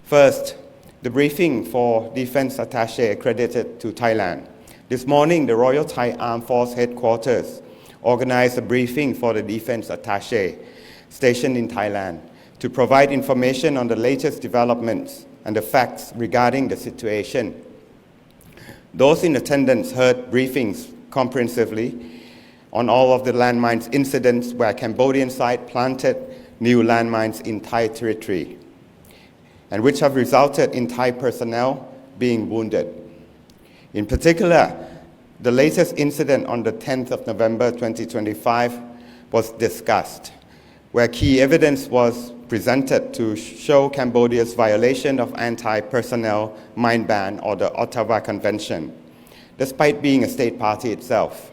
First, the briefing for defense attaché accredited to Thailand. This morning, the Royal Thai Armed Force Headquarters organized a briefing for the defense attaché stationed in Thailand to provide information on the latest developments and the facts regarding the situation. Those in attendance heard briefings comprehensively on all of the landmines incidents where Cambodian side planted new landmines in Thai territory, and which have resulted in Thai personnel being wounded. In particular, the latest incident on the 10th of November 2025 was discussed, where key evidence was presented to show Cambodia's violation of anti-personnel mine ban or the Ottawa Convention, despite being a state party itself.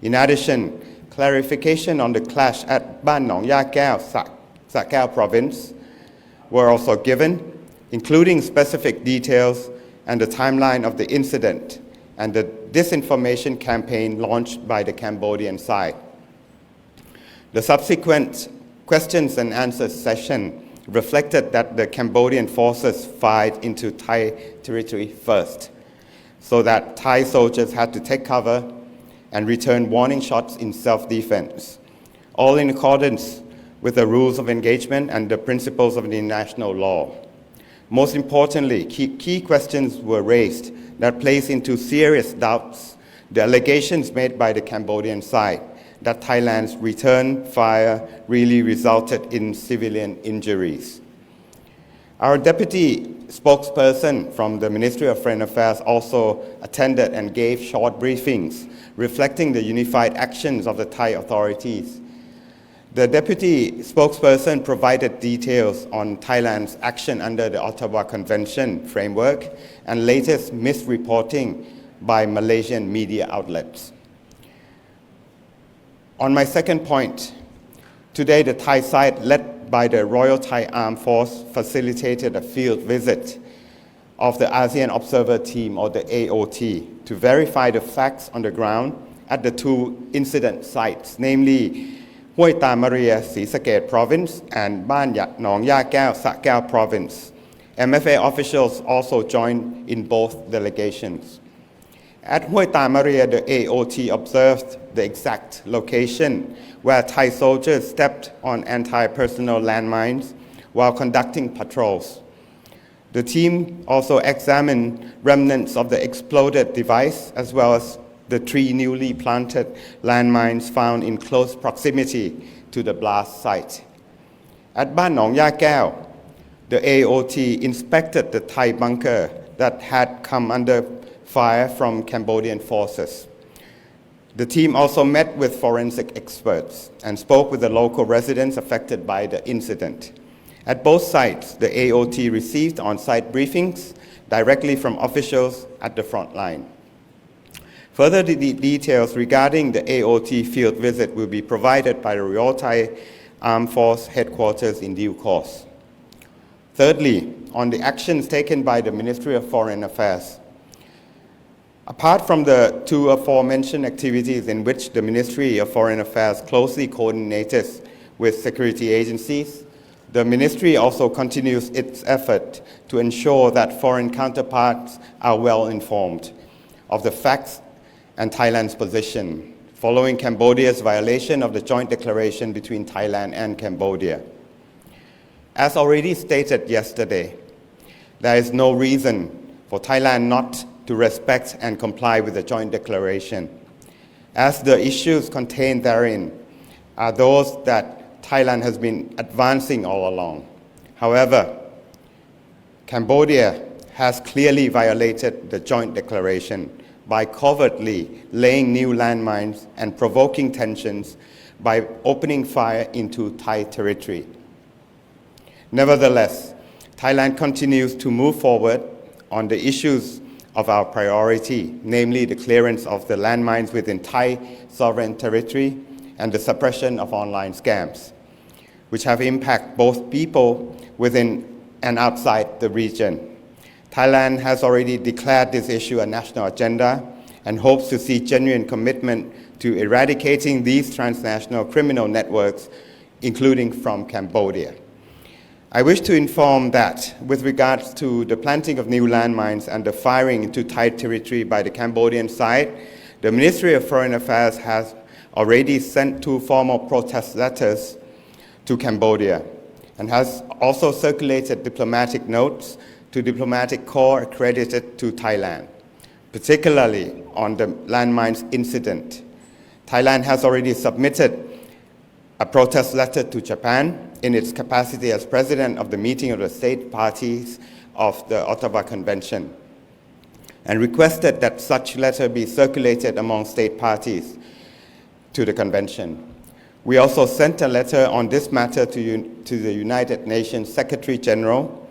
In addition, clarification on the clash at Ban Nong Ya Keo, Sa Ket province were also given, including specific details and the timeline of the incident and the disinformation campaign launched by the Cambodian side. The subsequent questions and answers session reflected that the Cambodian forces fired into Thai territory first, so that Thai soldiers had to take cover and return warning shots in self-defense, all in accordance with the rules of engagement and the principles of international law. Most importantly, key questions were raised that placed into serious doubts the allegations made by the Cambodian side that Thailand's return fire really resulted in civilian injuries. Our deputy spokesperson from the Ministry of Foreign Affairs also attended and gave short briefings reflecting the unified actions of the Thai authorities. The deputy spokesperson provided details on Thailand's action under the Ottawa Convention framework and latest misreporting by Malaysian media outlets. On my second point, today the Thai side, led by the Royal Thai Armed Force, facilitated a field visit of the ASEAN Observer Team, or the AOT, to verify the facts on the ground at the two incident sites, namely Hoi Ta Maria, Si Sa Ket province and Ban Nong Ya Keo, Sa Ket province. MFA officials also joined in both delegations. At Hoi Ta Maria, the AOT observed the exact location where Thai soldiers stepped on anti-personnel landmines while conducting patrols. The team also examined remnants of the exploded device as well as the 3 newly planted landmines found in close proximity to the blast site. At Ban Nong Ya Keo, the AOT inspected the Thai bunker that had come under fire from Cambodian forces. The team also met with forensic experts and spoke with the local residents affected by the incident. At both sites, the AOT received on-site briefings directly from officials at the front line. Further details regarding the AOT field visit will be provided by the Royal Thai Armed Force Headquarters in due course. Thirdly, on the actions taken by the Ministry of Foreign Affairs. Apart from the two aforementioned activities in which the Ministry of Foreign Affairs closely coordinates with security agencies, the Ministry also continues its effort to ensure that foreign counterparts are well informed of the facts and Thailand's position, following Cambodia's violation of the joint declaration between Thailand and Cambodia. As already stated yesterday, there is no reason for Thailand not to respect and comply with the joint declaration, as the issues contained therein are those that Thailand has been advancing all along. However, Cambodia has clearly violated the joint declaration by covertly laying new landmines and provoking tensions by opening fire into Thai territory. Nevertheless, Thailand continues to move forward on the issues of our priority, namely the clearance of the landmines within Thai sovereign territory and the suppression of online scams, which have impacted both people within and outside the region. Thailand has already declared this issue a national agenda and hopes to see genuine commitment to eradicating these transnational criminal networks, including from Cambodia. I wish to inform that with regards to the planting of new landmines and the firing into Thai territory by the Cambodian side, the Ministry of Foreign Affairs has already sent 2 formal protest letters to Cambodia and has also circulated diplomatic notes to diplomatic corps accredited to Thailand, particularly on the landmines incident. Thailand has already submitted a protest letter to Japan in its capacity as president of the meeting of the state parties of the Ottawa Convention, and requested that such letter be circulated among state parties to the convention. We also sent a letter on this matter to the United Nations Secretary General.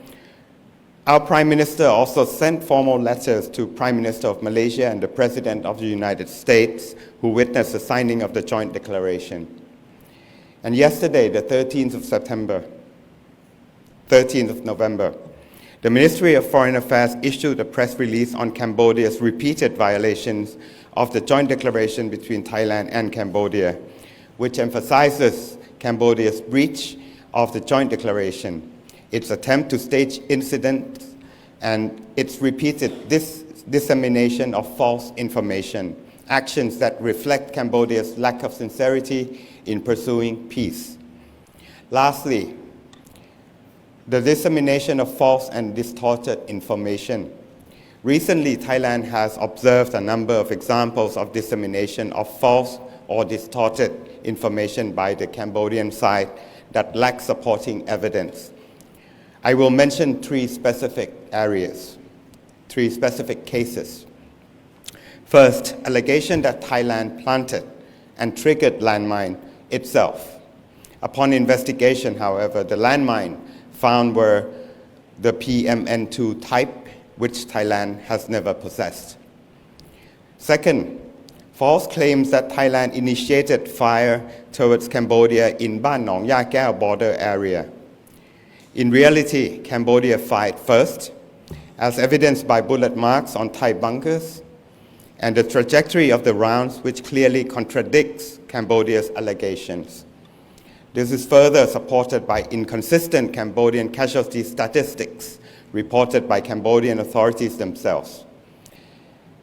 Our Prime Minister also sent formal letters to Prime Minister of Malaysia and the President of the United States, who witnessed the signing of the joint declaration. And yesterday, the 13th of November, the Ministry of Foreign Affairs issued a press release on Cambodia's repeated violations of the joint declaration between Thailand and Cambodia, which emphasizes Cambodia's breach of the joint declaration, its attempt to stage incidents, and its repeated dissemination of false information, actions that reflect Cambodia's lack of sincerity in pursuing peace. Lastly, the dissemination of false and distorted information. Recently, Thailand has observed a number of examples of dissemination of false or distorted information by the Cambodian side that lack supporting evidence. I will mention 3 specific areas, 3 specific cases. First, allegation that Thailand planted and triggered landmine itself. Upon investigation, however, the landmine found were the PMN2 type, which Thailand has never possessed. Second, false claims that Thailand initiated fire towards Cambodia in Ban Nong Ya Keo border area. In reality, Cambodia fired first, as evidenced by bullet marks on Thai bunkers and the trajectory of the rounds, which clearly contradicts Cambodia's allegations. This is further supported by inconsistent Cambodian casualty statistics reported by Cambodian authorities themselves.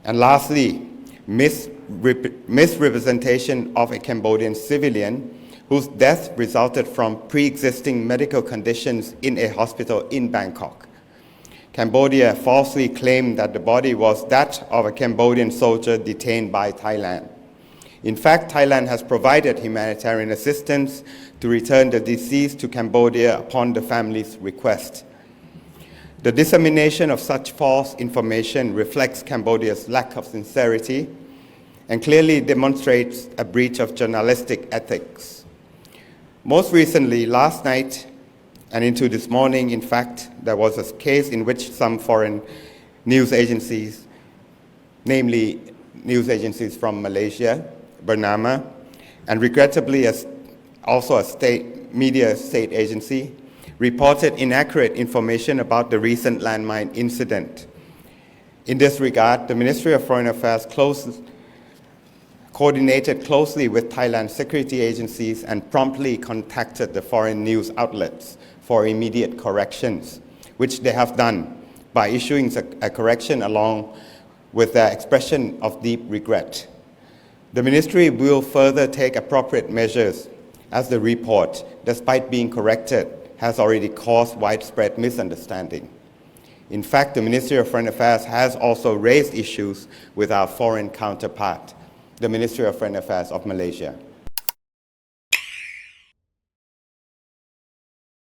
And lastly, misrepresentation of a Cambodian civilian whose death resulted from pre-existing medical conditions in a hospital in Bangkok. Cambodia falsely claimed that the body was that of a Cambodian soldier detained by Thailand. In fact, Thailand has provided humanitarian assistance to return the deceased to Cambodia upon the family's request. The dissemination of such false information reflects Cambodia's lack of sincerity and clearly demonstrates a breach of journalistic ethics. Most recently, last night and into this morning, in fact, there was a case in which some foreign news agencies, namely news agencies from Malaysia, Bernama, and regrettably also a state agency, reported inaccurate information about the recent landmine incident. In this regard, the Ministry of Foreign Affairs coordinated closely with Thailand's security agencies and promptly contacted the foreign news outlets for immediate corrections, which they have done by issuing a correction along with their expression of deep regret. The Ministry will further take appropriate measures as the report, despite being corrected, has already caused widespread misunderstanding. In fact, the Ministry of Foreign Affairs has also raised issues with our foreign counterpart, the Ministry of Foreign Affairs of Malaysia.